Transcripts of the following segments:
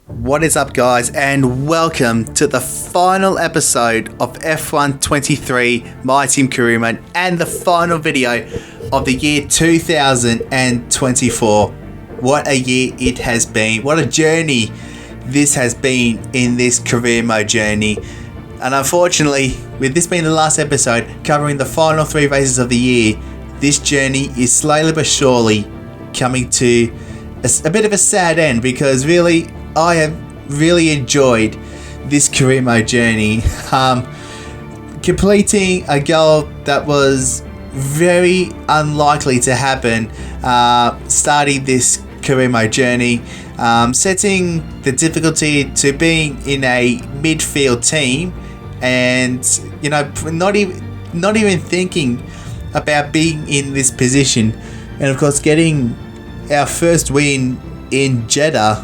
What is up, guys, and welcome to the final episode of F1 23 My Team Career Mode and the final video of the year 2024. What a year it has been. What a journey this has been in this career mode journey. And unfortunately, with this being the last episode covering the final 3 races of the year, this journey is slowly but surely coming to a bit of a sad end, because really I have really enjoyed this career mode journey. Completing a goal that was very unlikely to happen, starting this career mode journey, setting the difficulty to being in a midfield team, and not even thinking about being in this position, and of course getting our first win in Jeddah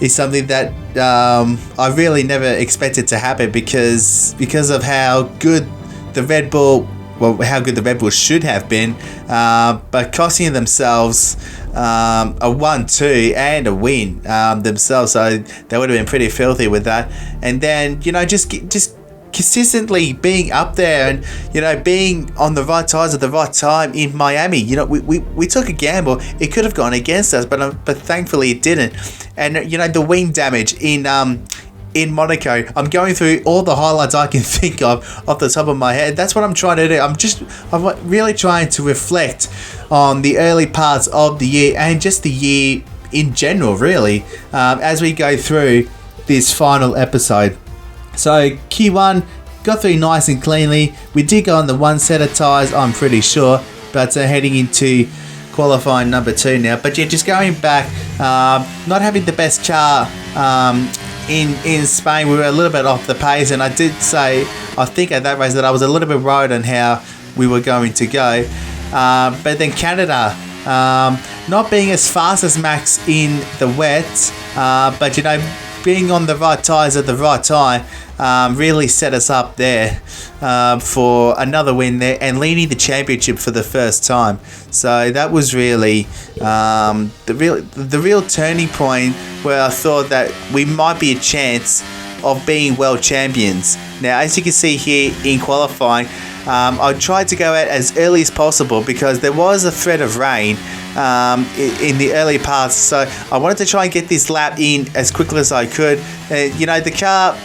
is something that I really never expected to happen, because of how good the Red Bull should have been, but costing themselves a 1-2 and a win themselves, so they would have been pretty filthy with that. And then just consistently being up there and being on the right tires at the right time in Miami. We took a gamble. It could have gone against us, but thankfully it didn't. And the wing damage in Monaco, I'm going through all the highlights I can think of off the top of my head. That's what I'm trying to do. I'm really trying to reflect on the early parts of the year and just the year in general, really, as we go through this final episode. So Q1 got through nice and cleanly. We did go on the one set of tyres, I'm pretty sure, but heading into qualifying number 2 now. But yeah, just going back, not having the best car in Spain. We were a little bit off the pace, and I did say, I think at that race, that I was a little bit worried on how we were going to go. But then Canada, not being as fast as Max in the wet, but being on the right tyres at the right time, really set us up there for another win there and leading the championship for the first time. So that was really the real turning point, where I thought that we might be a chance of being world champions. Now, as you can see here in qualifying, I tried to go out as early as possible because there was a threat of rain in the early parts, so I wanted to try and get this lap in as quickly as I could. The car,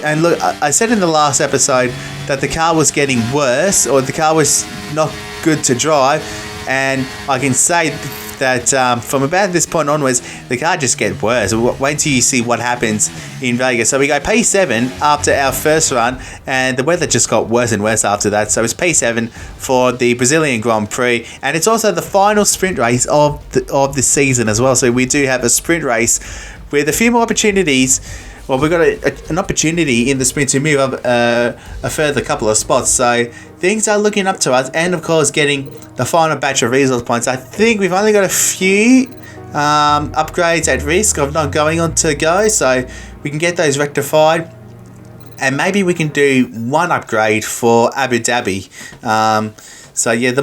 and look, I said in the last episode that the car was getting worse, or the car was not good to drive, and I can say that from about this point onwards, the car just gets worse. Wait till you see what happens in Vegas. So we go P7 after our first run, and the weather just got worse and worse after that. So it's P7 for the Brazilian Grand Prix, and it's also the final sprint race of the season as well. So we do have a sprint race with a few more opportunities. Well, we've got an opportunity in the sprint to move up a further couple of spots. So things are looking up to us, and of course getting the final batch of resource points. I think we've only got a few upgrades at risk of not going on to go, so we can get those rectified, and maybe we can do one upgrade for Abu Dhabi. So yeah,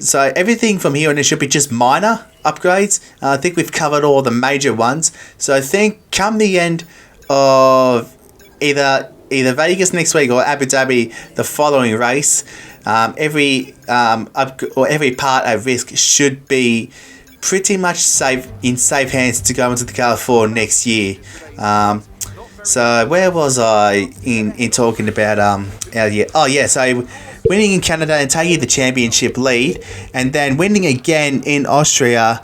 so everything from here on it should be just minor upgrades. I think we've covered all the major ones. So I think come the end of either Vegas next week or Abu Dhabi the following race, every part at risk should be pretty much in safe hands to go into the car for next year. So where was I in talking about our year? Oh yeah, so winning in Canada and taking the championship lead, and then winning again in Austria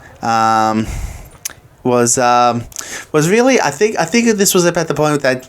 was really, I think this was about the point that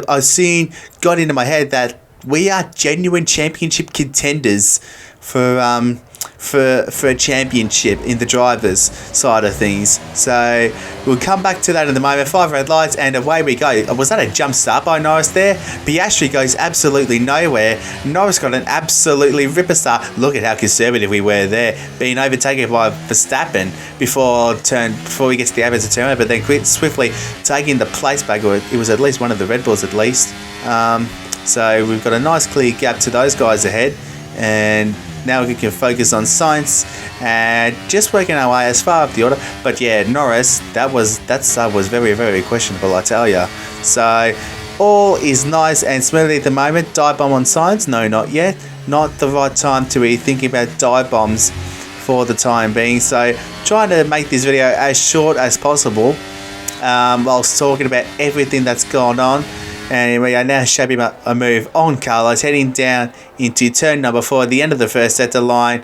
I seen got into my head, that we are genuine championship contenders for a championship in the drivers side of things. So we'll come back to that in the moment. 5 red lights and away we go. Was that a jump start by Norris there? Piastri goes absolutely nowhere. Norris got an absolutely ripper start. Look at how conservative we were there, being overtaken by Verstappen before he gets the average turn, but then swiftly taking the place back, or it was at least one of the Red Bulls at least. So we've got a nice clear gap to those guys ahead, and Now we can focus on science and just working our way as far up the order. But yeah, Norris, that start was very, very questionable, I tell ya. So all is nice and smooth at the moment. Dive bomb on science? No, not yet. Not the right time to be thinking about dive bombs for the time being. So trying to make this video as short as possible whilst talking about everything that's gone on. And we are now shaping up a move on Carlos, heading down into turn number 4 at the end of the first set. The line,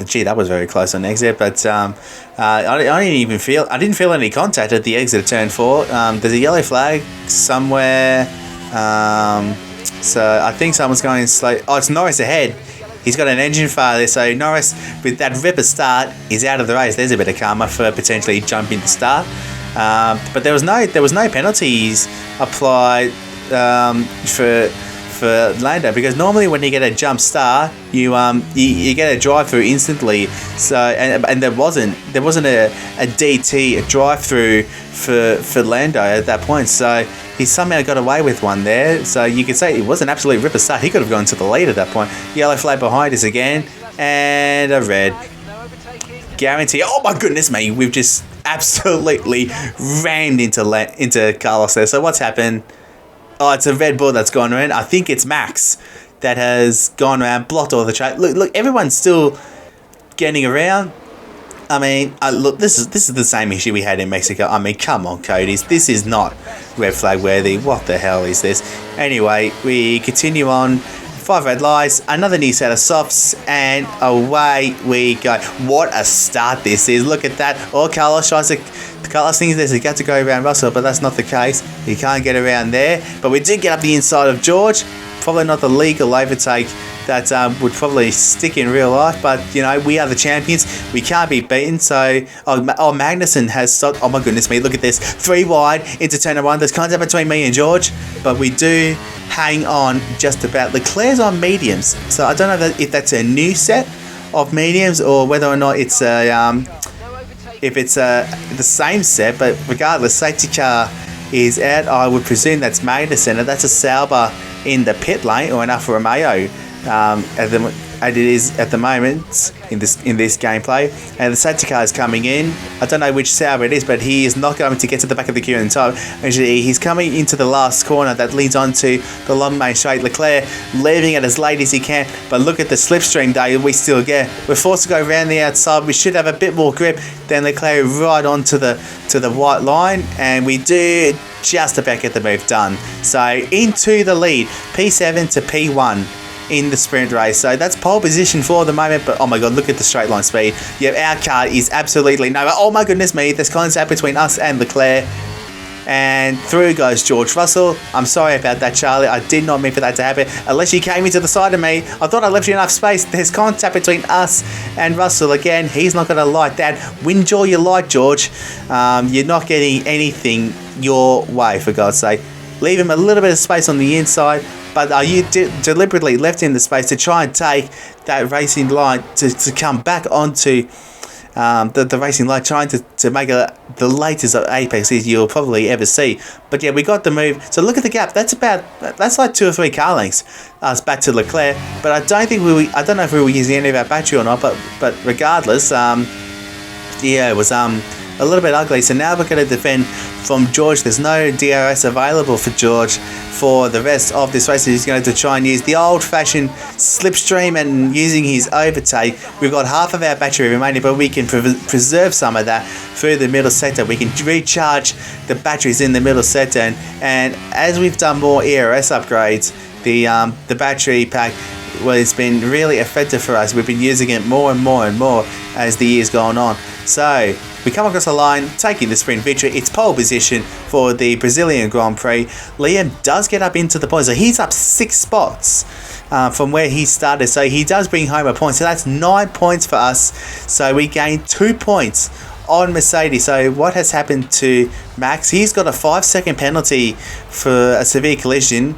gee, that was very close on exit, but I didn't feel any contact at the exit of turn 4. There's a yellow flag somewhere, so I think someone's going slow. Oh, it's Norris ahead. He's got an engine failure, so Norris, with that ripper start, is out of the race. There's a bit of karma for potentially jumping the start, but there was no penalties applied for Lando, because normally when you get a jump start, you get a drive through instantly. So and there wasn't a DT, a drive through for Lando at that point. So he somehow got away with one there. So you could say it was an absolute ripper start. He could have gone to the lead at that point. Yellow flag behind us again, and a red. Guarantee. Oh my goodness me, we've just absolutely rammed into Carlos there. So what's happened? Oh, it's a red ball that's gone around. I think it's Max that has gone around, blocked all the track. Look, everyone's still getting around. I mean, look, this is the same issue we had in Mexico. I mean, come on, Codys. This is not red flag worthy. What the hell is this? Anyway, we continue on. 5 red lights, another new set of softs, and away we go. What a start this is. Look at that. Oh, Carlos thinks there's a gap to go around Russell, but that's not the case. He can't get around there. But we did get up the inside of George. Probably not the legal overtake that would probably stick in real life, but you know, we are the champions. We can't be beaten. So Magnussen has stopped. Oh my goodness me, look at this. 3 wide into turn 1. There's contact between me and George, but we do hang on just about. Leclerc's on mediums, so I don't know if that's a new set of mediums or whether or not it's the same set, but regardless, safety car is out. I would presume that's Magnussen, and that's a Sauber in the pit lane, or an Alfa Romeo as it is at the moment in this gameplay. And the safety car is coming in. I don't know which Sauber it is, but he is not going to get to the back of the queue in time. Actually, he's coming into the last corner that leads onto the long main straight. Leclerc leaving it as late as he can, but look at the slipstream day we still get. We're forced to go around the outside. We should have a bit more grip than Leclerc right onto the white line, and we do just about get the move done. So into the lead, P7 to P1 in the sprint race. So that's pole position for the moment, but oh my god, look at the straight line speed. Yeah, our car is absolutely nowhere. Oh my goodness me, there's contact between us and Leclerc, and through goes George Russell. I'm sorry about that, Charlie. I did not mean for that to happen. Unless you came into the side of me, I thought I left you enough space. There's contact between us and Russell again. He's not going to like that. Windjaw you like, George. You're not getting anything your way, for God's sake. Leave him a little bit of space on the inside, but you deliberately left him the space to try and take that racing line to come back onto the racing line, trying to make the latest of apex you'll probably ever see. But yeah, we got the move. So look at the gap. That's like 2 or 3 car lengths us back to Leclerc. But I don't know if we were using any of our battery or not. But regardless, yeah, it was a little bit ugly. So now we're going to defend from George. There's no DRS available for George for the rest of this race. He's going to try and use the old-fashioned slipstream and using his overtake. We've got half of our battery remaining, but we can preserve some of that through the middle sector. We can recharge the batteries in the middle sector, and as we've done more ERS upgrades, the battery pack, well, it's been really effective for us. We've been using it more and more and more as the year's gone on. So we come across the line, taking the sprint victory. It's pole position for the Brazilian Grand Prix. Liam does get up into the points, so he's up 6 spots from where he started. So he does bring home a point. So that's 9 points for us. So we gain 2 points on Mercedes. So what has happened to Max? He's got a 5-second penalty for a severe collision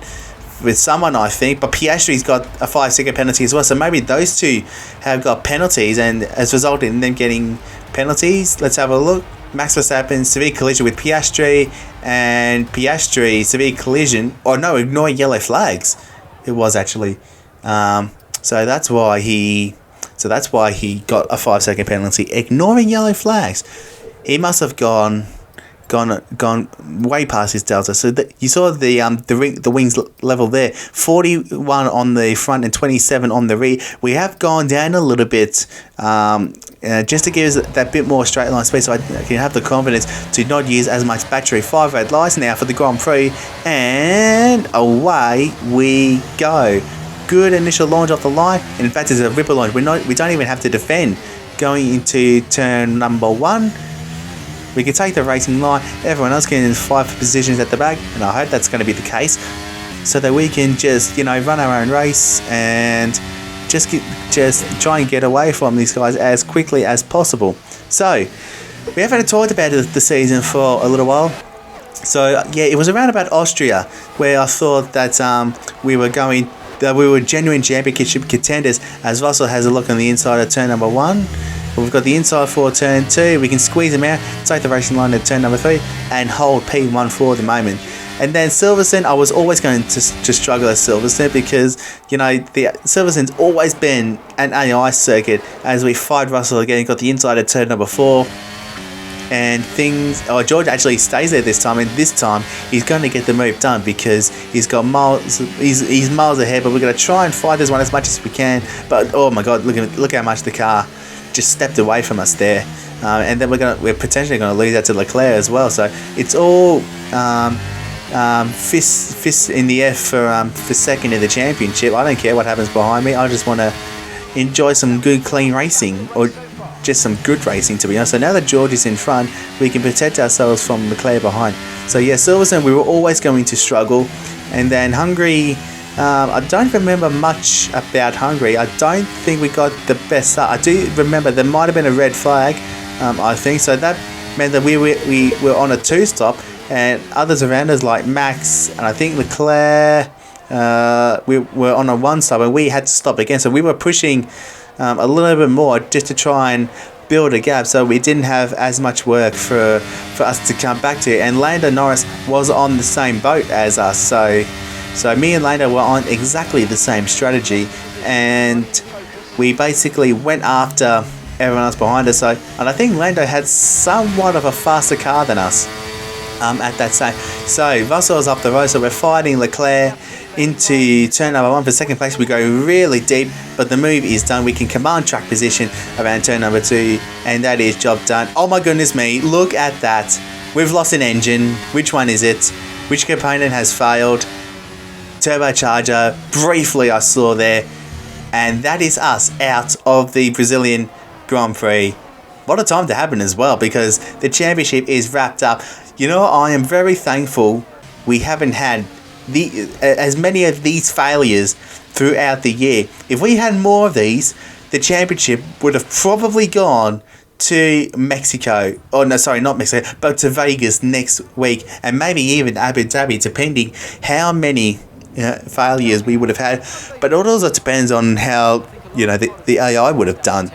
with someone, I think, but Piastri's got a 5-second penalty as well. So maybe those two have got penalties and has resulted in them getting penalties. Let's have a look. Max Verstappen, severe collision with Piastri, and Piastri, severe collision. Oh no, ignore yellow flags. It was actually. So that's why he So that's why he got a 5-second penalty, ignoring yellow flags. He must have gone way past his delta. So you saw the wings level there, 41 on the front and 27 on the rear. We have gone down a little bit, just to give us that bit more straight line space, so I can have the confidence to not use as much battery. 5 red lights now for the Grand Prix, and away we go. Good initial launch off the line, and in fact it's a ripper launch. We don't even have to defend going into turn number 1. We can take the racing line, everyone else can fight for positions at the back, and I hope that's going to be the case, so that we can just, run our own race and just try and get away from these guys as quickly as possible. So, we haven't talked about the season for a little while. So, yeah, it was around about Austria where I thought that we were genuine championship contenders, as Russell has a look on the inside of turn number 1. We've got the inside for turn 2. We can squeeze them out, take the racing line at turn number 3, and hold P1 for the moment. And then Silverstone, I was always going to struggle at Silverstone because, the Silverstone's always been an AI circuit as we fight Russell again. Got the inside at turn number 4. And George actually stays there this time, and this time he's going to get the move done because he's got miles. He's miles ahead, but we're going to try and fight this one as much as we can. But oh my God, look how much the car just stepped away from us there, and then we're potentially going to lose that to Leclerc as well. So it's all fists in the air for second in the championship. I don't care what happens behind me. I just want to enjoy some good clean racing, or just some good racing, to be honest. So now that George is in front, we can protect ourselves from Leclerc behind. So yeah, Silverstone, we were always going to struggle, and then Hungary. I don't remember much about Hungary. I don't think we got the best start. I do remember there might have been a red flag, I think. So that meant that we were on a 2-stop, and others around us like Max and I think Leclerc, we were on a 1-stop, and we had to stop again. So we were pushing a little bit more just to try and build a gap, so we didn't have as much work for us to come back to. And Lando Norris was on the same boat as us, so me and Lando were on exactly the same strategy, and we basically went after everyone else behind us. And I think Lando had somewhat of a faster car than us at that time. So Russell was up the road, so we're fighting Leclerc into turn number 1 for second place. We go really deep, but the move is done. We can command track position around turn number 2, and that is job done. Oh my goodness me, look at that. We've lost an engine. Which one is it? Which component has failed? Turbocharger, briefly I saw there, and that is us out of the Brazilian Grand Prix. What a time to happen as well, because the championship is wrapped up. I am very thankful we haven't had as many of these failures throughout the year. If we had more of these, the championship would have probably gone to Mexico. Oh no, sorry, not Mexico, but to Vegas next week, and maybe even Abu Dhabi, depending how many failures we would have had. But it also depends on how the AI would have done,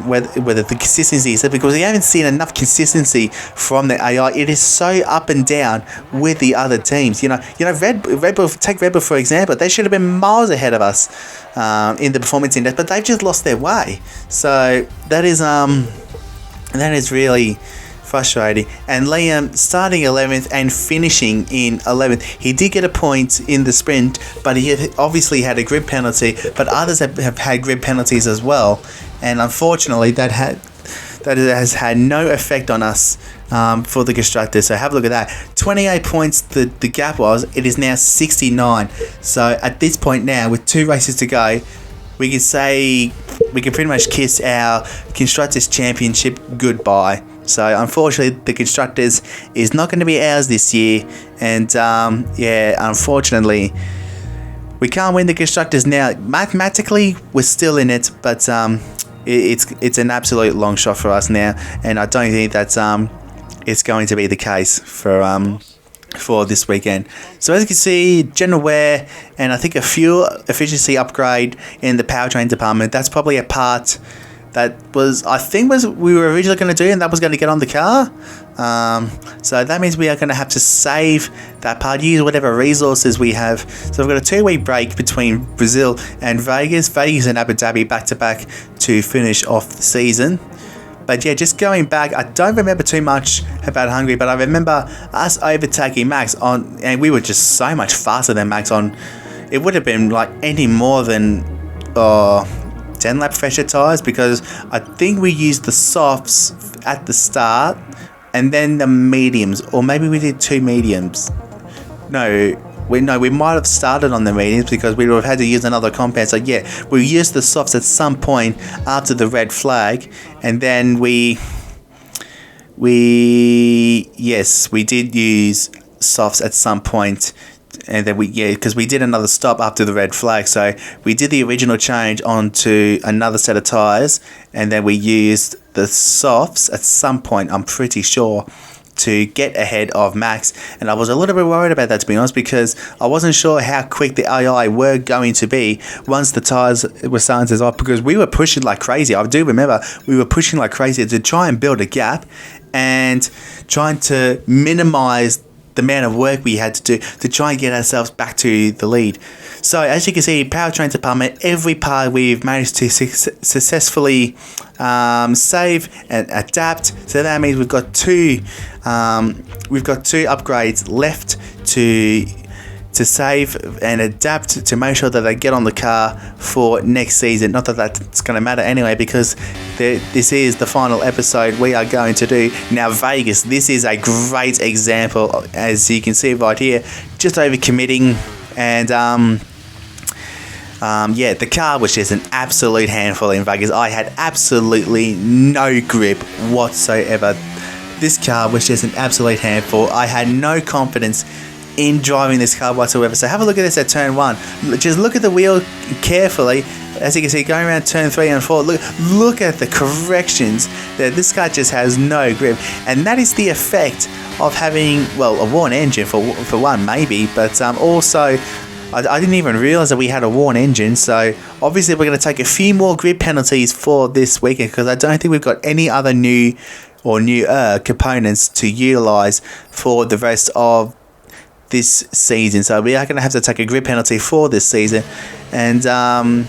whether the consistency is there, because we haven't seen enough consistency from the AI. It is so up and down with the other teams. Red Bull, take Red Bull for example. They should have been miles ahead of us in the performance index, but they've just lost their way. So that is really frustrating. And Liam starting 11th and finishing in 11th. He did get a point in the sprint, but he obviously had a grid penalty, but others have had grid penalties as well, and unfortunately that has had no effect on us for the constructors. So have a look at that. 28 points the gap was. It is now 69. So at this point now, with 2 races to go, we can pretty much kiss our Constructors Championship goodbye. So unfortunately, the Constructors is not going to be ours this year, and unfortunately, we can't win the Constructors now. Mathematically, we're still in it, but it's an absolute long shot for us now, and I don't think that it's going to be the case for this weekend. So as you can see, general wear and I think a fuel efficiency upgrade in the powertrain department. That's probably a part that we were originally going to do, and that was going to get on the car. So that means we are going to have to save that part, use whatever resources we have. So we've got a 2-week break between Brazil and Vegas. Vegas and Abu Dhabi back to back to finish off the season. But yeah, just going back, I don't remember too much about Hungary, but I remember us overtaking Max on, and we were just so much faster than Max on. It would have been like any more than 10 lap fresher tyres, because I think we used the softs at the start and then the mediums, or maybe we did 2 mediums. We might have started on the mediums because we would have had to use another compound. So yeah, we used the softs at some point after the red flag, and then we did use softs at some point, and then because we did another stop after the red flag. So we did the original change onto another set of tires, and then we used the softs at some point, I'm pretty sure, to get ahead of Max. And I was a little bit worried about that, to be honest, because I wasn't sure how quick the AI were going to be once the tires were starting to off, because we were pushing like crazy. I do remember we were pushing like crazy to try and build a gap and trying to minimize the amount of work we had to do to try and get ourselves back to the lead. So as you can see, powertrain department, every part we've managed to successfully save and adapt. So that means we've got two upgrades left to save and adapt to make sure that they get on the car for next season. Not that that's going to matter anyway, because this is the final episode we are going to do. Now Vegas, this is a great example, as you can see right here, just over committing, and the car was just an absolute handful in Vegas. I had absolutely no grip whatsoever. This car was just an absolute handful. I had no confidence in driving this car whatsoever. So have a look at this at turn 1. Just look at the wheel carefully. As you can see, going around turn 3 and 4, look at the corrections. That this car just has no grip, and that is the effect of having, well, a worn engine for one, maybe, but also I didn't even realize that we had a worn engine. So obviously we're going to take a few more grip penalties for this weekend, because I don't think we've got any other newer components to utilize for the rest of this season. So we are going to have to take a grip penalty for this season. And I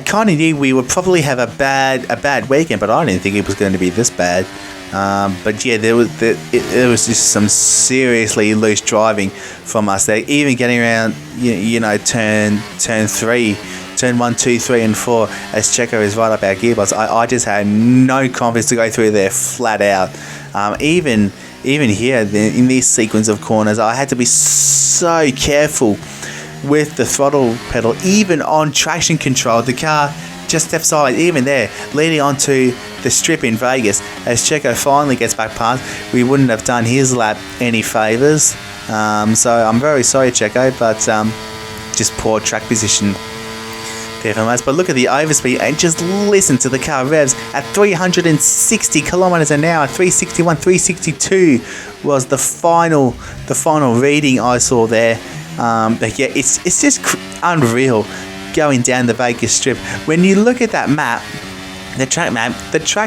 kind of knew we would probably have a bad weekend, but I didn't think it was going to be this bad. But yeah, there was just some seriously loose driving from us there. Even getting around, turn 3, turn 1, 2, 3, and 4, as Checo is right up our gearbox. I just had no confidence to go through there flat out. Even here in this sequence of corners, I had to be so careful with the throttle pedal. Even on traction control, the car just steps side, even there, leading onto the strip in Vegas. As Checo finally gets back past, we wouldn't have done his lap any favours. So I'm very sorry, Checo, but just poor track position there from us. But look at the overspeed, and just listen to the car revs at 360 kilometers an hour. 361, 362 was the final reading I saw there. But yeah, it's just unreal going down the Vegas Strip. When you look at that map, the track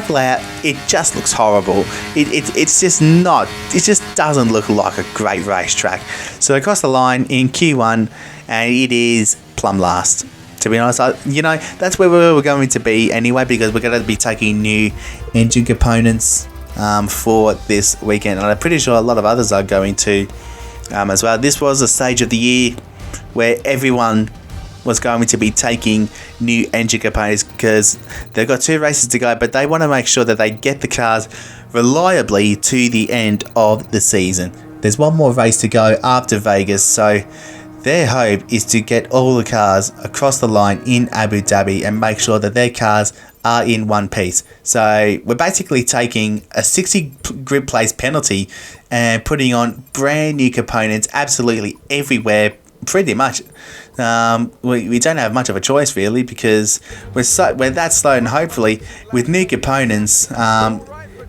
layout, it just looks horrible. It just doesn't look like a great racetrack. So across the line in Q1, and it is plumb last. To be honest, that's where we were going to be anyway, because we're going to be taking new engine components for this weekend, and I'm pretty sure a lot of others are going to as well. This was a stage of the year where everyone was going to be taking new engine components, because they've got 2 races to go, but they want to make sure that they get the cars reliably to the end of the season. There's one more race to go after Vegas, so their hope is to get all the cars across the line in Abu Dhabi and make sure that their cars are in one piece. So we're basically taking a 60 grip place penalty and putting on brand new components absolutely everywhere, pretty much. We don't have much of a choice really, because we're that slow, and hopefully with new components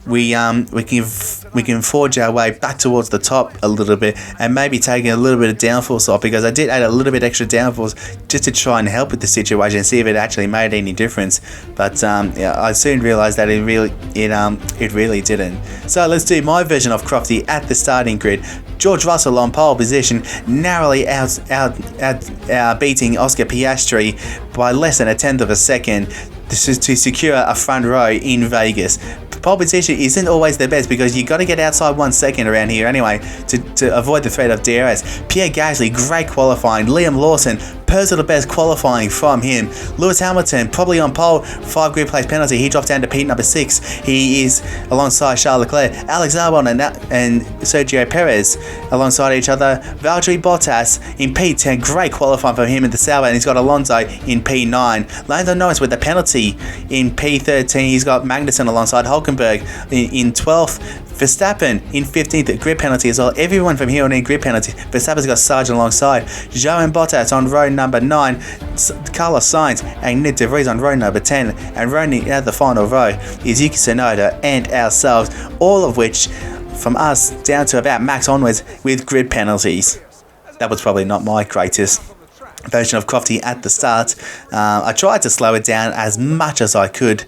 we can forge our way back towards the top a little bit, and maybe taking a little bit of downforce off, because I did add a little bit extra downforce just to try and help with the situation and see if it actually made any difference. But yeah, I soon realized that it really didn't. So let's do my version of Crofty at the starting grid. George Russell on pole position, narrowly beating Oscar Piastri by less than a tenth of a second. This is to secure a front row in Vegas. Pole position isn't always the best, because you got to get outside 1 second around here anyway to avoid the threat of DRS. Pierre Gasly, great qualifying. Liam Lawson, personal best qualifying from him. Lewis Hamilton, probably on pole, 5 grid place penalty. He dropped down to P number 6. He is alongside Charles Leclerc. Alex Albon and Sergio Perez alongside each other. Valtteri Bottas in P10, great qualifying from him in the Sauber, and he's got Alonso in P9. Lando Norris with the penalty in P13. He's got Magnussen alongside Hulkenberg in 12th. Verstappen in 15th, grid penalty as well. Everyone from here on in grid penalty. Verstappen's got Sargent alongside. Joan Bottas on row number 9. Carlos Sainz and Nick De Vries on row number 10. And running out the final row is Yuki Tsunoda and ourselves. All of which, from us down to about Max onwards, with grid penalties. That was probably not my greatest version of Crofty at the start. I tried to slow it down as much as I could.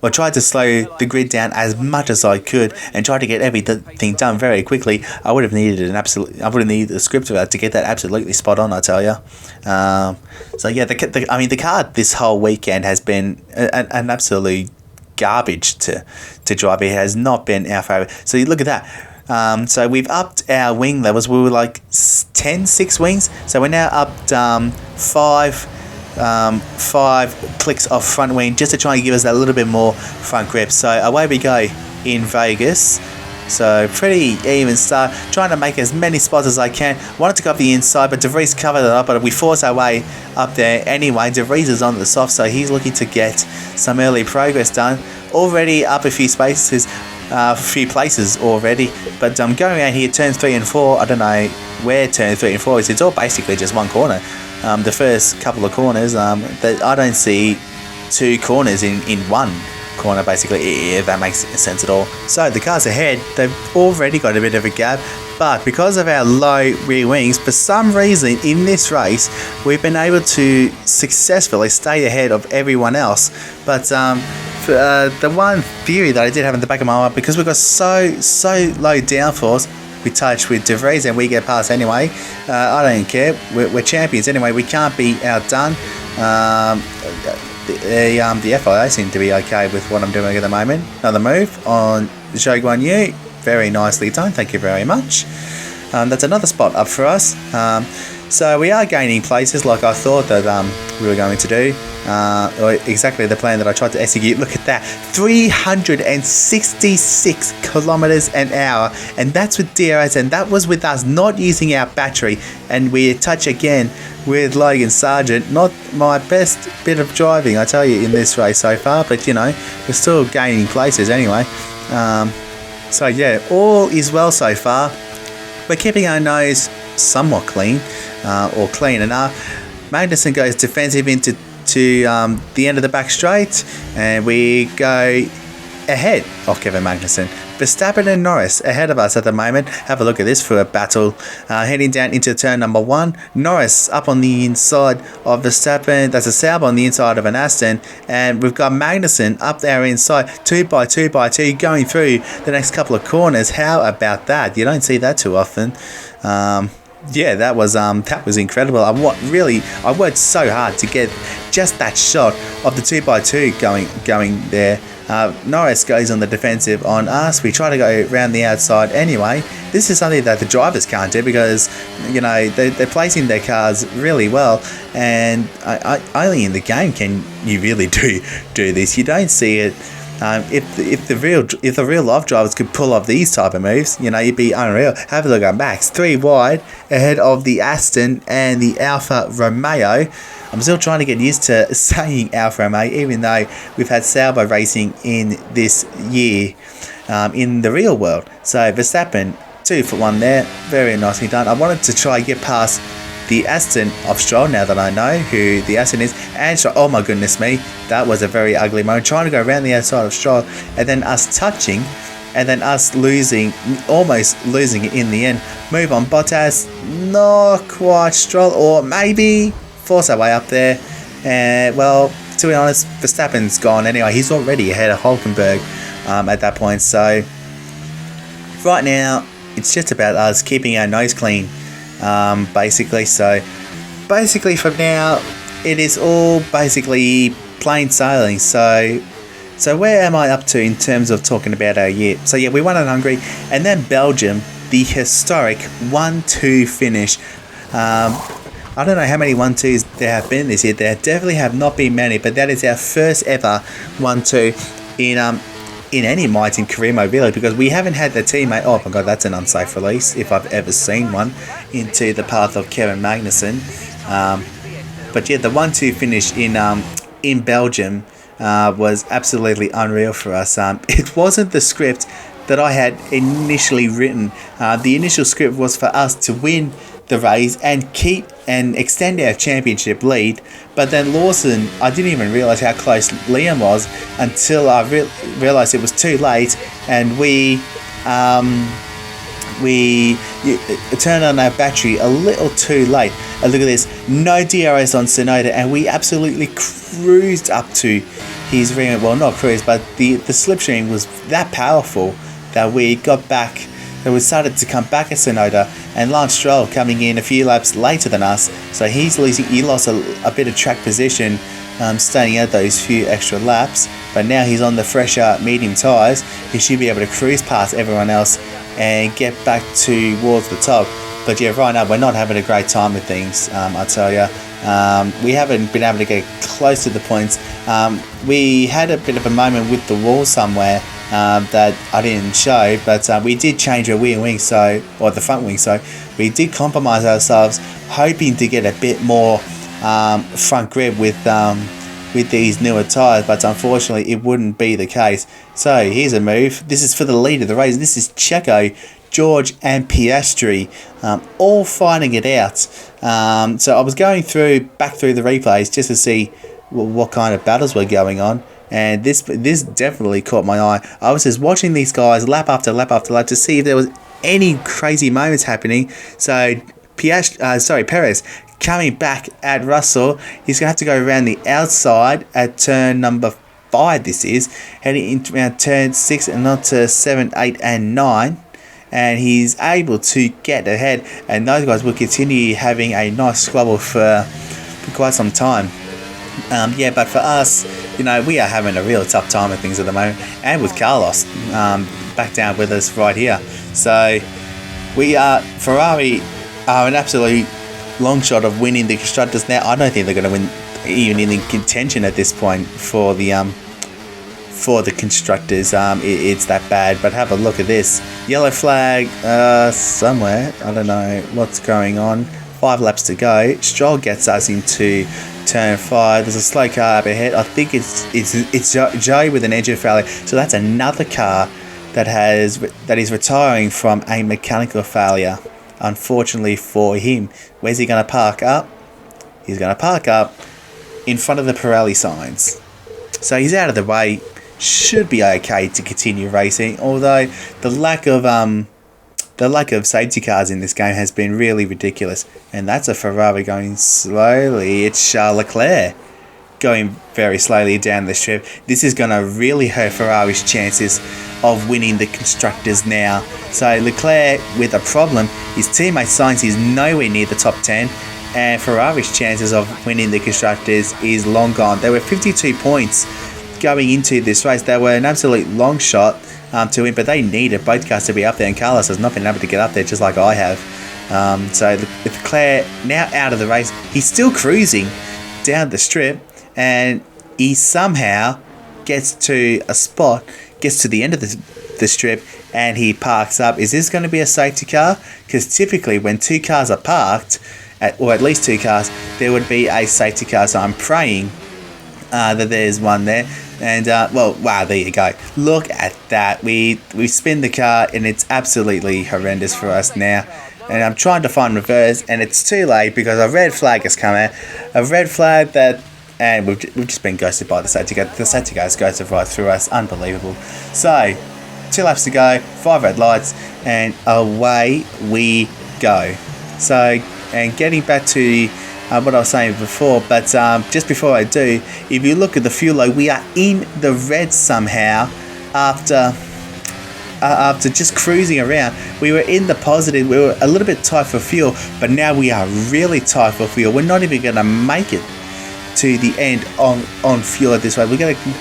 I tried to slow the grid down as much as I could and tried to get everything done very quickly. I would have needed a script for that to get that absolutely spot on, I tell you. So yeah, the car this whole weekend has been an absolute garbage to drive. It has not been our favourite. So you look at that. So we've upped our wing levels. We were like 6 wings. So we're now up 5 clicks of front wing, just to try and give us that little bit more front grip. So away we go in Vegas. So pretty even start, trying to make as many spots as I can. Wanted to go up the inside, but De Vries covered it up, but we forced our way up there anyway. De Vries is on the soft, so he's looking to get some early progress done. Already up a few spaces, a few places already, but going around here, turns 3 and 4, I don't know where turn 3 and 4 is. It's all basically just one corner. The first couple of corners, I don't see 2 corners in one corner, basically, if that makes sense at all. So the cars ahead, they've already got a bit of a gap, but because of our low rear wings, for some reason in this race, we've been able to successfully stay ahead of everyone else. But the one theory that I did have in the back of my mind, because we've got so low downforce, we touch with De Vries and we get past anyway. I don't care. We're champions anyway. We can't be outdone. The FIA seem to be okay with what I'm doing at the moment. Another move on Zhou Guan Yu. Very nicely done. Thank you very much. That's another spot up for us. So we are gaining places like I thought that we were going to do. Or exactly the plan that I tried to execute. Look at that, 366 kilometers an hour, and that's with DRS, and that was with us not using our battery. And we touch again with Logan Sargent. Not my best bit of driving, I tell you, in this race so far, but you know, we're still gaining places anyway. So yeah, all is well so far. We're keeping our nose somewhat clean, or clean enough. Magnussen goes defensive into the end of the back straight, and we go ahead of Kevin Magnussen. Verstappen and Norris ahead of us at the moment. Have a look at this for a battle. Heading down into turn number 1. Norris up on the inside of Verstappen. That's a Sauber on the inside of an Aston. And we've got Magnussen up there inside. 2 by 2 by 2 going through the next couple of corners. How about that? You don't see that too often. Yeah, that was incredible. I worked so hard to get just that shot of the 2 by 2 going there. Norris goes on the defensive on us. We try to go around the outside anyway. This is something that the drivers can't do, because you know they're placing their cars really well, and only in the game can you really do this. You don't see it. If the real life drivers could pull off these type of moves, you know, you'd be unreal. Have a look at Max, 3 wide ahead of the Aston and the Alfa Romeo. I'm still trying to get used to saying Alfa Romeo, even though we've had Sauber racing in this year in the real world. So Verstappen, 2 for 1 there, very nicely done. I wanted to try and get past the Aston of Stroll, now that I know who the Aston is, and Stroll. Oh my goodness me, that was a very ugly moment, trying to go around the outside of Stroll, and then us touching and then us almost losing it in the end. Move on, Bottas, not quite Stroll, or maybe force our way up there. Well, to be honest, Verstappen's gone anyway. He's already ahead of Hulkenberg at that point. So right now, it's just about us keeping our nose clean, basically. So basically from now, it is all basically plain sailing. So where am I up to in terms of talking about our year? So yeah, we won at Hungary, and then Belgium, the historic 1-2 finish. I don't know how many 1-2s there have been this year. There definitely have not been many, but that is our first ever 1-2 in any My Team career mode, really, because we haven't had the teammate. Oh my god, that's an unsafe release if I've ever seen one, into the path of Kevin Magnussen. But yeah, the 1-2 finish in Belgium was absolutely unreal for us. It wasn't the script that I had initially written. The initial script was for us to win the race and extend our championship lead, but then Lawson, I didn't even realise how close Liam was until I realised it was too late, and we turned on our battery a little too late. And look at this, no DRS on Tsunoda, and we absolutely cruised up to his ring. Well, not cruised, but the slipstream was that powerful that we got back. That we started to come back at Tsunoda, and Lance Stroll coming in a few laps later than us, so he lost a bit of track position, staying out those few extra laps, but now he's on the fresher medium tyres. He should be able to cruise past everyone else and get back towards the top. But yeah, right now we're not having a great time with things, I tell you. We haven't been able to get close to the points. We had a bit of a moment with the wall somewhere that I didn't show, but we did change our rear wing, or the front wing, so we did compromise ourselves, hoping to get a bit more front grip with these newer tyres, but unfortunately it wouldn't be the case. So here's a move. This is for the lead of the race. This is Checo, George and Piastri, all fighting it out. So I was going back through the replays just to see what kind of battles were going on, and this definitely caught my eye. I was just watching these guys lap after lap after lap to see if there was any crazy moments happening. So Perez coming back at Russell. He's going to have to go around the outside at turn number 5. This is heading into around turn 6 and not to 7, 8 and 9. And he's able to get ahead, and those guys will continue having a nice squabble for quite some time. Yeah, but for us, we are having a real tough time with things at the moment, and with Carlos back down with us right here. So Ferrari are an absolute long shot of winning the constructors now. I don't think they're going to win even in contention at this point for the constructors. It's that bad. But have a look at this yellow flag somewhere. I don't know what's going on. 5 laps to go. Stroll gets us into turn 5. There's a slow car up ahead. I think it's Joey with an engine failure. So that's another car that is retiring from a mechanical failure, unfortunately for him. Where's he going to park up? He's going to park up in front of the Pirelli signs. So he's out of the way. Should be okay to continue racing, although the lack of safety cars in this game has been really ridiculous. And that's a Ferrari going slowly. It's Charles Leclerc going very slowly down the strip. This is going to really hurt Ferrari's chances of winning the constructors now. So Leclerc with a problem. His teammate Sainz is nowhere near the top 10, and Ferrari's chances of winning the constructors is long gone. There were 52 points going into this race. They were an absolute long shot to win, but they needed both cars to be up there, and Carlos has not been able to get up there, just like I have. So Leclerc now out of the race. He's still cruising down the strip, and he somehow gets to the end of the strip, and he parks up. Is this going to be a safety car? Because typically when 2 cars are parked, or at least 2 cars, there would be a safety car. So I'm praying that there's one there. And wow, there you go. Look at that. We spin the car, and it's absolutely horrendous for us now. And I'm trying to find reverse, and it's too late because a red flag has come out. A red flag and we've just been ghosted by the safety car. The safety guys ghosted right through us. Unbelievable. So 2 laps to go, 5 red lights, and away we go. So, and getting back to what I was saying before, but just before I do, if you look at the fuel load, we are in the red somehow after just cruising around. We were in the positive, we were a little bit tight for fuel, but now we are really tight for fuel. We're not even going to make it to the end on fuel at this rate. We're going to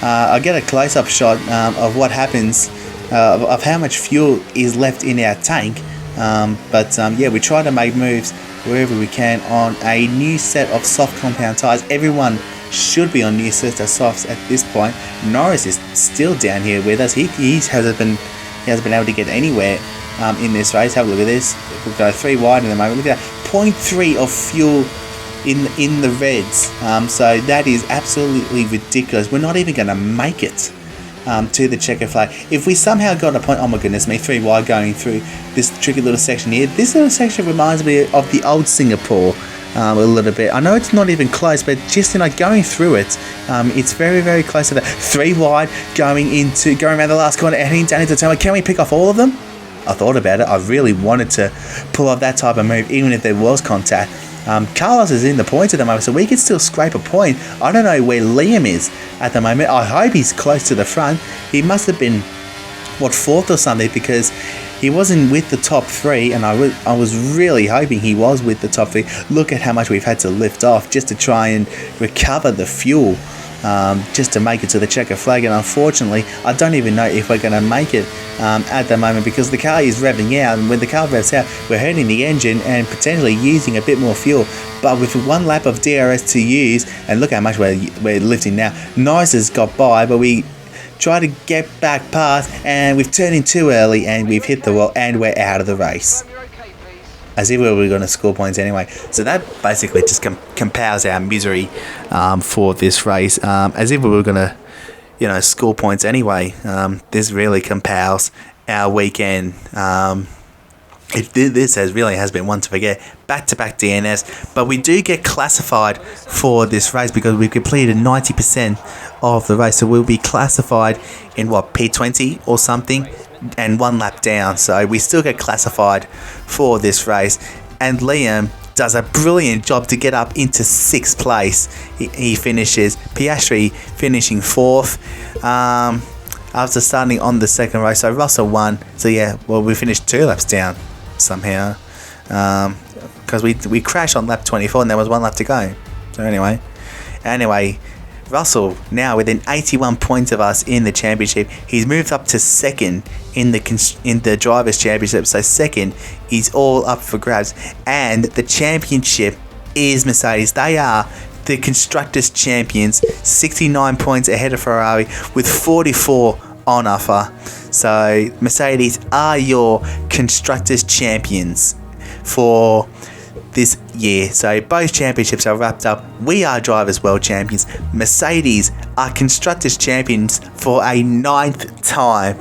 I'll get a close-up shot of what happens, of how much fuel is left in our tank. Yeah, we try to make moves wherever we can on a new set of soft compound tyres. Everyone should be on new sets of softs at this point. Norris is still down here with us. He hasn't been able to get anywhere in this race. Have a look at this. We've got 3 wide in the moment. Look at that, 0.3 of fuel in the reds. So that is absolutely ridiculous. We're not even going to make it to the checker flag. If we somehow got a point, oh my goodness me, 3 wide going through this tricky little section here. This little section reminds me of the old Singapore a little bit. I know it's not even close, but just going through it, it's very, very close to that. 3 wide going around the last corner, heading down into the turn. Can we pick off all of them? I thought about it. I really wanted to pull off that type of move, even if there was contact. Carlos is in the points at the moment, so we could still scrape a point. I don't know where Liam is at the moment. I hope he's close to the front. He must have been, 4th or something, because he wasn't with the top 3, and I was really hoping he was with the top 3. Look at how much we've had to lift off just to try and recover the fuel, just to make it to the checker flag. And unfortunately, I don't even know if we're going to make it at the moment, because the car is revving out, and when the car revs out, we're hurting the engine and potentially using a bit more fuel. But with 1 lap of DRS to use, and look how much we're lifting now. Norris has got by, but we try to get back past, and we've turned in too early, and we've hit the wall, and we're out of the race. As if we were going to score points anyway. So that basically just compounds our misery for this race. As if we were going to, score points anyway. This really compounds our weekend. This really has been one to forget. Back-to-back DNS. But we do get classified for this race because we've completed 90% of the race. So we'll be classified in, P20 or something, and 1 lap down. So we still get classified for this race. And Liam does a brilliant job to get up into 6th place. He finishes. Piastri finishing 4th. After starting on the second race. So Russell won. So yeah, we finished 2 laps down somehow, because we crashed on lap 24 and there was 1 lap to go. So anyway, Russell now within 81 points of us in the championship. He's moved up to 2nd in the drivers' championship. So 2nd is all up for grabs, and the championship is Mercedes. They are the constructors' champions, 69 points ahead of Ferrari with 44 on offer. So Mercedes are your constructors' champions for this year. So both championships are wrapped up. We are drivers' world champions. Mercedes are constructors' champions for a 9th time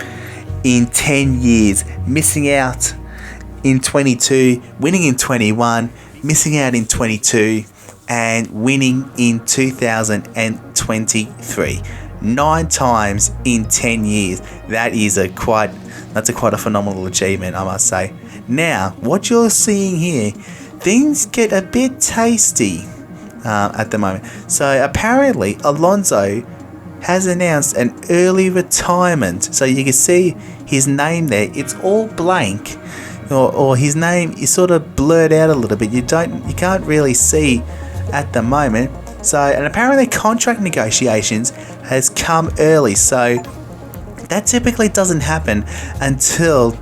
in 10 years, missing out in 22, winning in 21, missing out in 22, and winning in 2023. 9 times in 10 years. That's quite a phenomenal achievement, I must say. Now, what you're seeing here, things get a bit tasty at the moment. So apparently, Alonso has announced an early retirement. So you can see his name there. It's all blank, or his name is sort of blurred out a little bit. You can't really see at the moment. So, and apparently contract negotiations has come early, so that typically doesn't happen until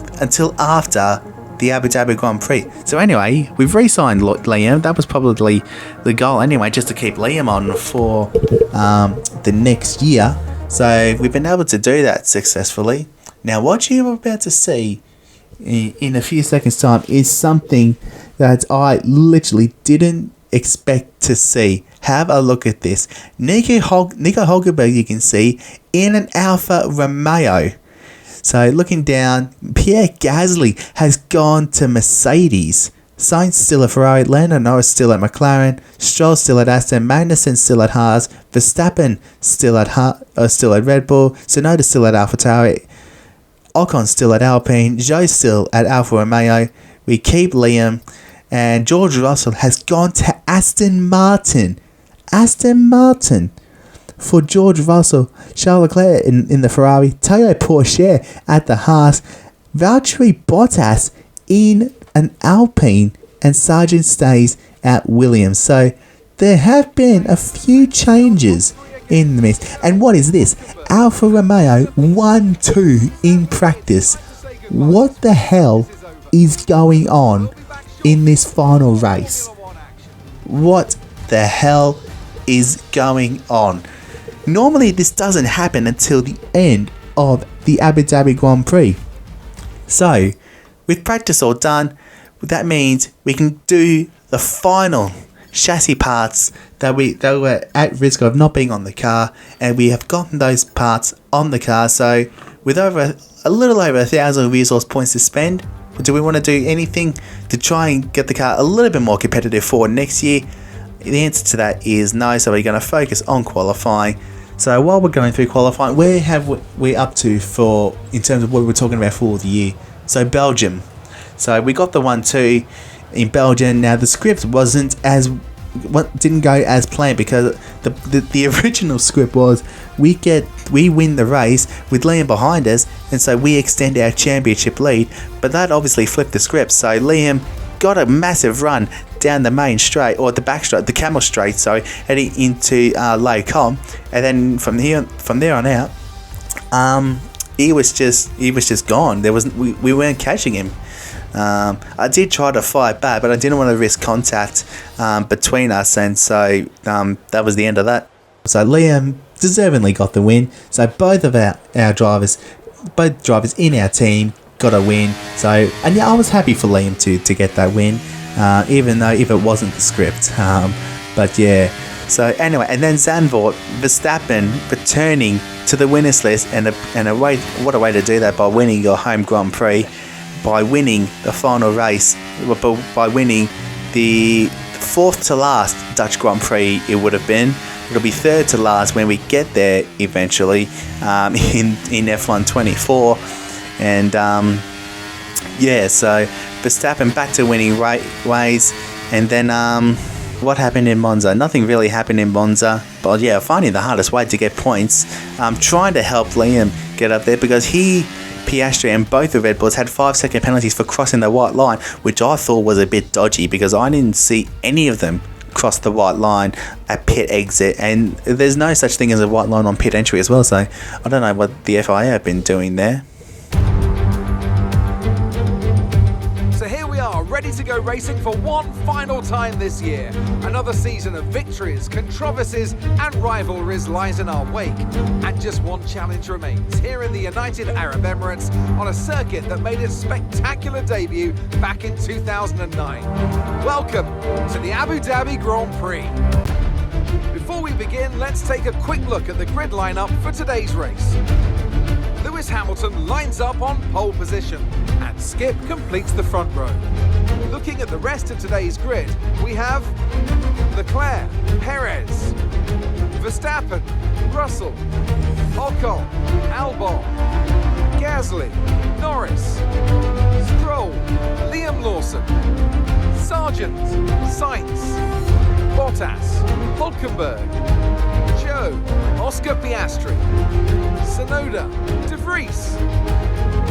after the Abu Dhabi Grand Prix. So anyway, we've re-signed Liam. That was probably the goal anyway, just to keep Liam on for the next year. So we've been able to do that successfully. Now what you're about to see in a few seconds time is something that I literally didn't expect to see. Have a look at this. Nico Hulkenberg, you can see, in an Alfa Romeo. So looking down, Pierre Gasly has gone to Mercedes. Sainz still at Ferrari, Lando Norris still at McLaren, Stroll still at Aston, Magnussen still at Haas, Verstappen still at Red Bull, Tsunoda still at AlphaTauri, Ocon's still at Alpine, Joe's still at Alfa Romeo, we keep Liam, and George Russell has gone to Aston Martin. Aston Martin for George Russell, Charles Leclerc in the Ferrari, Théo Pourchaire at the Haas, Valtteri Bottas in an Alpine, and Sargent stays at Williams. So there have been a few changes in the mix. And what is this? Alfa Romeo 1-2 in practice. What the hell is going on in this final race? What the hell is going on? Normally this doesn't happen until the end of the Abu Dhabi Grand Prix. So, with practice all done, that means we can do the final chassis parts that were at risk of not being on the car, and we have gotten those parts on the car. So, with a little over 1,000 resource points to spend, do we want to do anything to try and get the car a little bit more competitive for next year? The answer to that is no. So we're going to focus on qualifying. So while we're going through qualifying, where have we up to in terms of what we're talking about for the year? So Belgium. So we got the 1-2 in Belgium. Now the script didn't go as planned, because the original script was we win the race with Liam behind us, and so we extend our championship lead. But that obviously flipped the script. So Liam got a massive run down the main straight, or the back straight, the camel straight, heading into Les Combes, and then from there on out, he was just gone. We weren't catching him. I did try to fight back, but I didn't want to risk contact between us, and so that was the end of that. So Liam deservingly got the win. So both of our drivers in our team got a win. So, and yeah, I was happy for Liam to get that win, even though if it wasn't the script. But yeah. So anyway, and then Zandvoort, Verstappen returning to the winners list, and what a way to do that, by winning your home Grand Prix, by winning the final race, by winning the fourth to last Dutch Grand Prix. It would have been. It'll be third to last when we get there eventually, in F1 24. And so Verstappen back to winning ways. And then what happened in Monza? Nothing really happened in Monza. But yeah, finding the hardest way to get points. Trying to help Liam get up there, because Piastri and both the Red Bulls had 5-second penalties for crossing the white line, which I thought was a bit dodgy, because I didn't see any of them cross the white line at pit exit, and there's no such thing as a white line on pit entry as well. So I don't know what the FIA have been doing there. Ready to go racing for one final time this year. Another season of victories, controversies and rivalries lies in our wake. And just one challenge remains here in the United Arab Emirates, on a circuit that made its spectacular debut back in 2009. Welcome to the Abu Dhabi Grand Prix. Before we begin, let's take a quick look at the grid lineup for today's race. Lewis Hamilton lines up on pole position, and Skip completes the front row. Looking at the rest of today's grid, we have Leclerc, Perez, Verstappen, Russell, Ocon, Albon, Gasly, Norris, Stroll, Liam Lawson, Sargent, Sainz, Bottas, Hulkenberg, Joe, Oscar Piastri, Tsunoda, De Vries,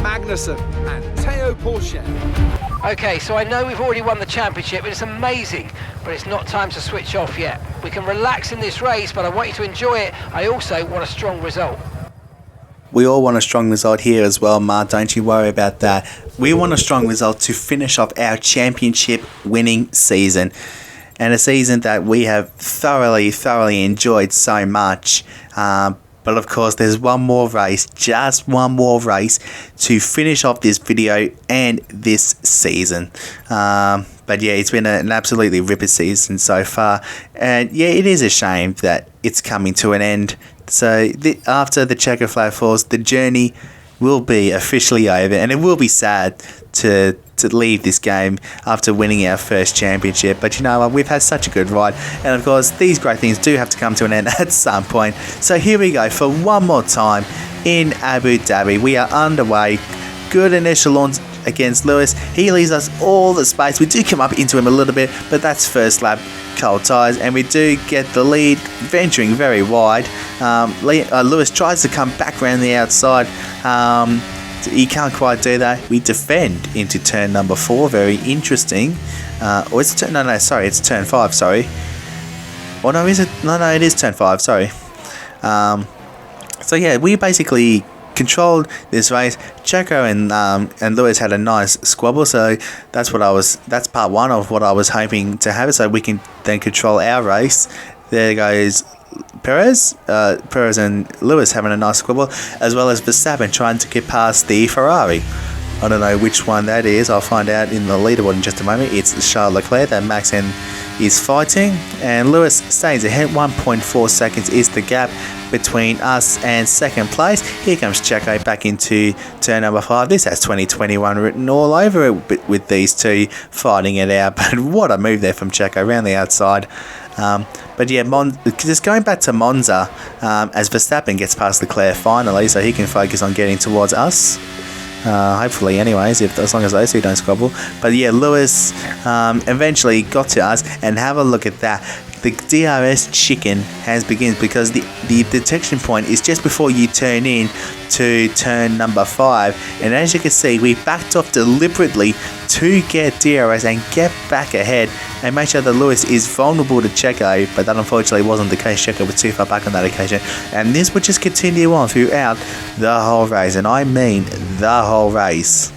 Magnussen and Théo Pourchaire. Okay, so I know we've already won the championship, and it's amazing, but it's not time to switch off yet. We can relax in this race, but I want you to enjoy it. I also want a strong result. We all want a strong result here as well, Mark. Don't you worry about that. We want a strong result to finish off our championship winning season. And a season that we have thoroughly enjoyed so much. But of course, there's one more race, just one more race to finish off this video and this season. But yeah, it's been an absolutely ripper season so far. And yeah, it is a shame that it's coming to an end. So after the checker flag falls, the journey will be officially over, and it will be sad to leave this game after winning our first championship. But you know what, we've had such a good ride, and of course these great things do have to come to an end at some point. So here we go for one more time in Abu Dhabi. We are underway. good initial launch against Lewis. He leaves us all the space. We do come up into him a little bit, but that's first lap cold tyres, and we do get the lead, venturing very wide. Lewis tries to come back around the outside. He can't quite do that. We defend into turn number 4. Very interesting. Or it's turn? No, sorry, it's turn 5. Sorry. Oh no, is it? No, it is turn 5. Sorry. So yeah, we basically controlled this race. Checo and Lewis had a nice squabble, so that's part one of what I was hoping to have, so we can then control our race. There goes Perez and Lewis having a nice squabble, as well as Verstappen trying to get past the Ferrari. I don't know which one that is. I'll find out in the leaderboard in just a moment. It's Charles Leclerc that Max is fighting, and Lewis stays ahead. 1.4 seconds is the gap between us and second place. Here comes Checo back into turn number 5. This has 2021 written all over it with these two fighting it out. But what a move there from Checo around the outside. But yeah, just going back to Monza, as Verstappen gets past Leclerc finally, so he can focus on getting towards us. Hopefully anyways, as long as those two don't squabble. But yeah, Lewis eventually got to us, and have a look at that. The DRS chicken has begun, because the detection point is just before you turn in to turn number 5, and as you can see, we backed off deliberately to get DRS and get back ahead and make sure that Lewis is vulnerable to Checo, but that unfortunately wasn't the case. Checo was too far back on that occasion, and this would just continue on throughout the whole race, and I mean the whole race.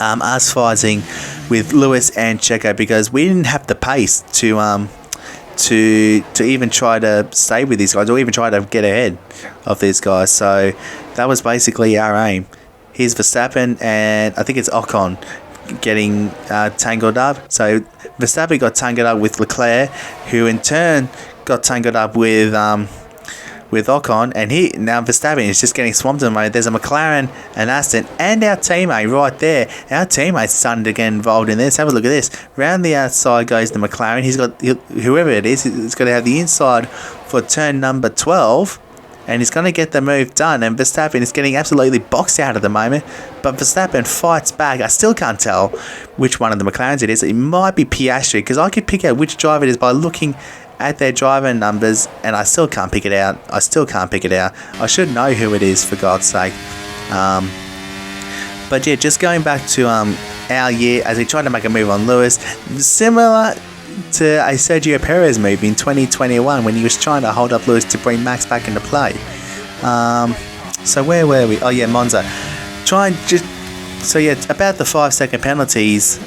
Us fighting with Lewis and Checo, because we didn't have the pace to even try to stay with these guys, or even try to get ahead of these guys. So that was basically our aim. Here's Verstappen, and I think it's Ocon getting tangled up. So Verstappen got tangled up with Leclerc, who in turn got tangled up with Ocon, and now Verstappen is just getting swamped in the moment. There's a McLaren, an Aston, and our teammate right there. Our teammate's starting to get involved in this. Have a look at this. Round the outside goes the McLaren. He's got, whoever it is, he's got to have the inside for turn number 12, and he's going to get the move done. And Verstappen is getting absolutely boxed out at the moment, but Verstappen fights back. I still can't tell which one of the McLarens it is. It might be Piastri, because I could pick out which driver it is by looking at their driver numbers, and I still can't pick it out. I should know who it is, for God's sake. But yeah, just going back to our year, as he tried to make a move on Lewis, similar to a Sergio Perez move in 2021 when he was trying to hold up Lewis to bring Max back into play. So where were we? Oh yeah, Monza. About the 5-second penalties.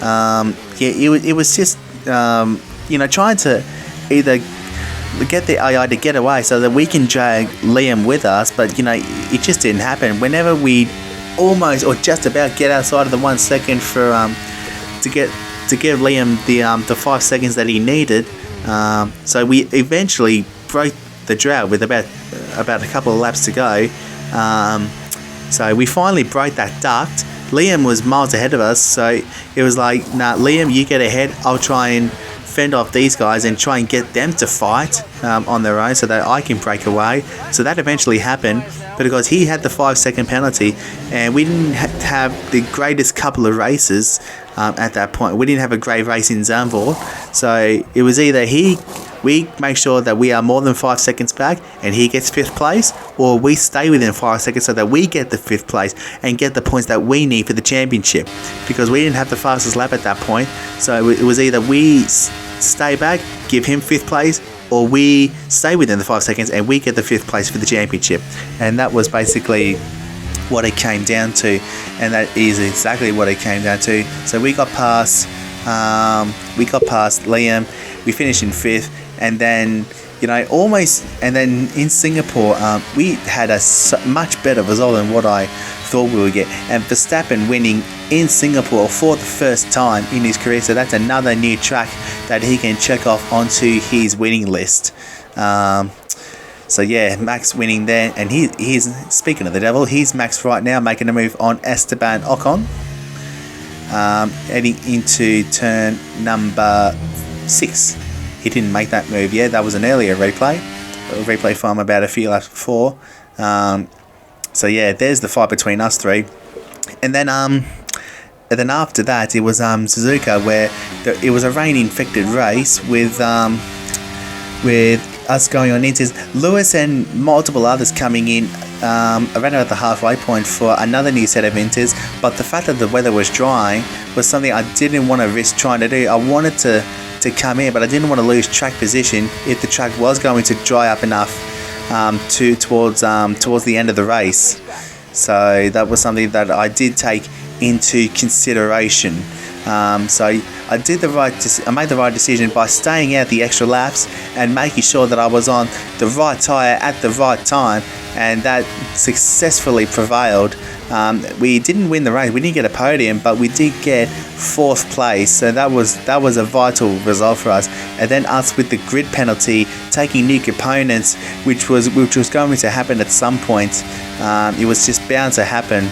It was just trying to either get the AI to get away so that we can drag Liam with us, but it just didn't happen. Whenever we almost or just about get outside of the 1 second for to give Liam the 5 seconds that he needed, so we eventually broke the drought with about a couple of laps to go. So we finally broke that duct. Liam was miles ahead of us, so it was like, nah, Liam, you get ahead, I'll try and fend off these guys and try and get them to fight on their own so that I can break away. So that eventually happened, but because he had the 5-second penalty, and we didn't have the greatest couple of races at that point. We didn't have a great race in Zandvoort, so it was either we make sure that we are more than 5 seconds back and he gets 5th place, or we stay within 5 seconds so that we get the 5th place and get the points that we need for the championship, because we didn't have the fastest lap at that point. So it was either we stay back, give him 5th place, or we stay within the 5 seconds and we get the 5th place for the championship. And that was basically what it came down to, and that is exactly what it came down to. So we got past Liam, we finished in 5th, and then and then in Singapore we had a much better result than what I thought we would get, and Verstappen winning in Singapore for the first time in his career, so that's another new track that he can check off onto his winning list. So yeah, Max winning there, and he's speaking of the devil, he's Max right now making a move on Esteban Ocon, heading into turn number 6. He didn't make that move yet. That was an earlier replay from about a few laps before. So yeah, there's the fight between us three. And then after that, it was Suzuka, where it was a rain-infected race with us going on inters. Lewis and multiple others coming in around at the halfway point for another new set of inters. But the fact that the weather was dry was something I didn't want to risk trying to do. I wanted to come in, but I didn't want to lose track position if the track was going to dry up enough towards the end of the race. So that was something that I did take into consideration. So I made the right decision by staying out the extra laps and making sure that I was on the right tyre at the right time, and that successfully prevailed. We didn't win the race, we didn't get a podium, but we did get 4th place, so that was a vital result for us. And then us with the grid penalty, taking new components, which was going to happen at some point. It was just bound to happen.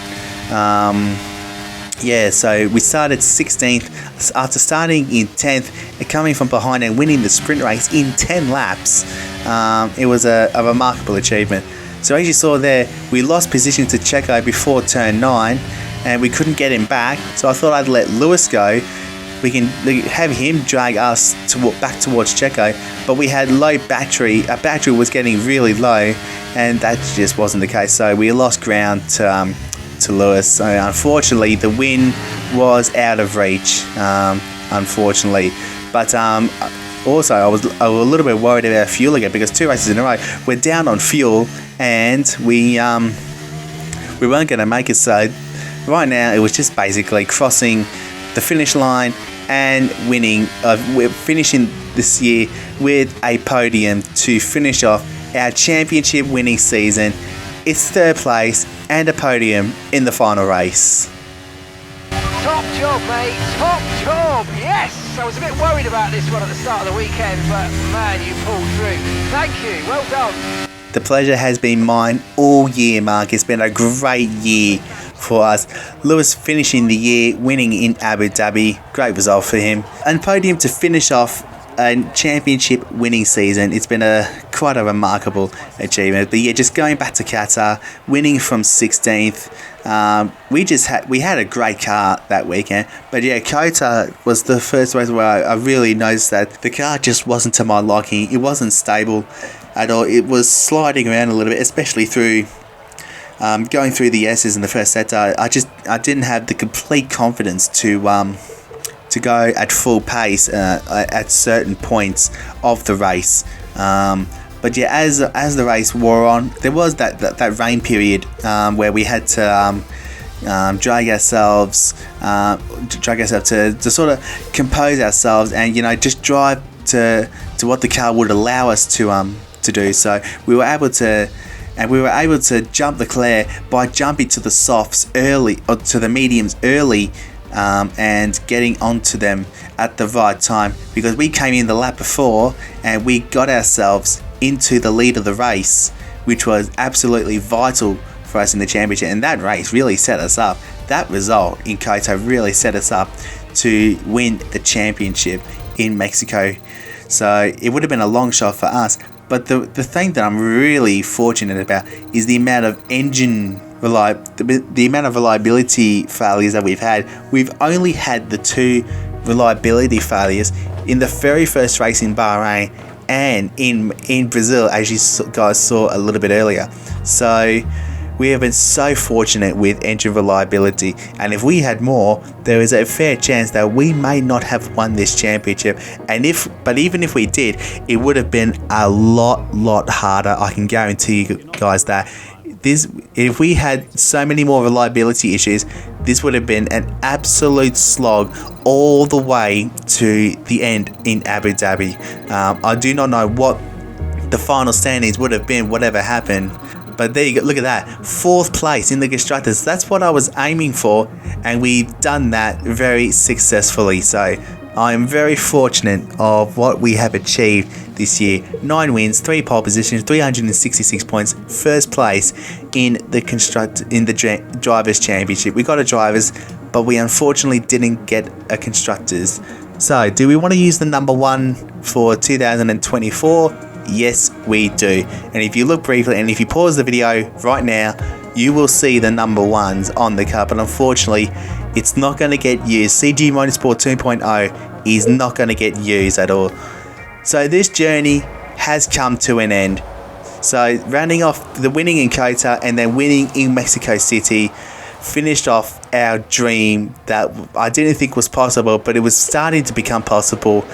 So we started 16th after starting in 10th and coming from behind and winning the sprint race in 10 laps. It was a remarkable achievement. So as you saw there, we lost position to Checo before turn 9 and we couldn't get him back. So I thought I'd let Lewis go. We can have him drag us back towards Checo, but we had low battery. Our battery was getting really low, and that just wasn't the case. So we lost ground to Lewis. So unfortunately, the win was out of reach. Unfortunately, but also I was a little bit worried about fuel again, because 2 races in a row we're down on fuel, and we weren't going to make it. So right now it was just basically crossing the finish line and winning. We're finishing this year with a podium to finish off our championship winning season. It's 3rd place and a podium in the final race. Top job, mate. Top job. Yes. I was a bit worried about this one at the start of the weekend, but man, you pulled through. Thank you. Well done. The pleasure has been mine all year, Mark. It's been a great year for us. Lewis finishing the year, winning in Abu Dhabi. Great result for him. And podium to finish off a championship winning season. It's been quite a remarkable achievement. But yeah, just going back to Qatar, winning from 16th. We had a great car that weekend, but yeah, Qatar was the first race where I really noticed that the car just wasn't to my liking. It wasn't stable at all. It was sliding around a little bit, especially through going through the S's in the first sector. I didn't have the complete confidence to go at full pace at certain points of the race. But yeah, as the race wore on, there was that rain period where we had to drag ourselves to sort of compose ourselves and just drive to what the car would allow us to do. So we were able to jump Leclerc by jumping to the softs early, or to the mediums early, and getting onto them at the right time, because we came in the lap before and we got ourselves into the lead of the race, which was absolutely vital for us in the championship. And that race really set us up. That result in Koto really set us up to win the championship in Mexico. So it would have been a long shot for us. But the thing that I'm really fortunate about is the amount of the amount of reliability failures that we've had. We've only had the 2 reliability failures in the very first race in Bahrain and in Brazil, as you guys saw a little bit earlier. So we have been so fortunate with engine reliability, and if we had more, there is a fair chance that we may not have won this championship. But even if we did, it would have been a lot harder. I can guarantee you guys that. If we had so many more reliability issues, this would have been an absolute slog all the way to the end in Abu Dhabi. I do not know what the final standings would have been, whatever happened. But there you go, look at that, 4th place in the Constructors. That's what I was aiming for, and we've done that very successfully. So I am very fortunate of what we have achieved this year. 9 wins, 3 pole positions, 366 points, 1st place in the Drivers' Championship. We got a Drivers, but we unfortunately didn't get a Constructors. So do we want to use the number 1 for 2024? Yes, we do. And if you look briefly, and if you pause the video right now, you will see the number 1s on the car, but unfortunately it's not going to get used. CG Motorsport 2.0 is not going to get used at all. So this journey has come to an end. So rounding off the winning in Kota and then winning in Mexico City finished off our dream that I didn't think was possible, but it was starting to become possible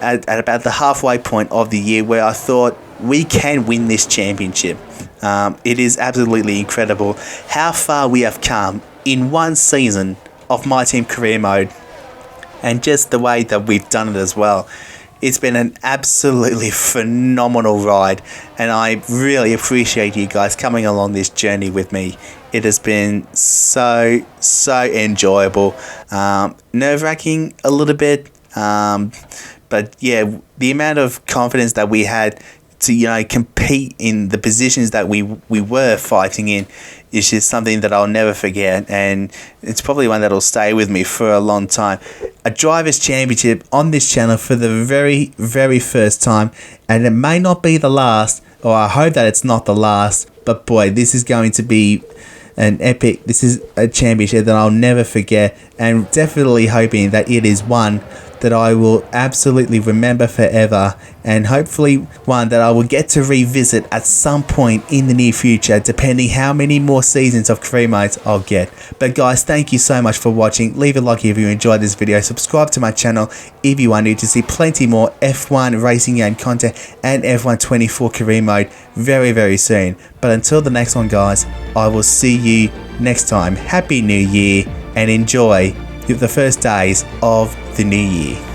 at about the halfway point of the year, where I thought we can win this championship. It is absolutely incredible how far we have come in one season of My Team Career Mode, and just the way that we've done it as well. It's been an absolutely phenomenal ride, and I really appreciate you guys coming along this journey with me. It has been so enjoyable. Nerve-wracking a little bit, but yeah, the amount of confidence that we had to compete in the positions that we were fighting in is just something that I'll never forget, and it's probably one that'll stay with me for a long time. A Drivers' Championship on this channel for the very first time, and it may not be the last, or I hope that it's not the last, but boy, this is going to be an epic. This is a championship that I'll never forget, and definitely hoping that it is one that I will absolutely remember forever, and hopefully one that I will get to revisit at some point in the near future, depending how many more seasons of career modes I'll get. But guys, thank you so much for watching. Leave a like if you enjoyed this video, subscribe to my channel if you are new to see plenty more F1 racing game content and F1 24 career mode very soon. But until the next one guys, I will see you next time. Happy New Year, and enjoy the first days of the new year.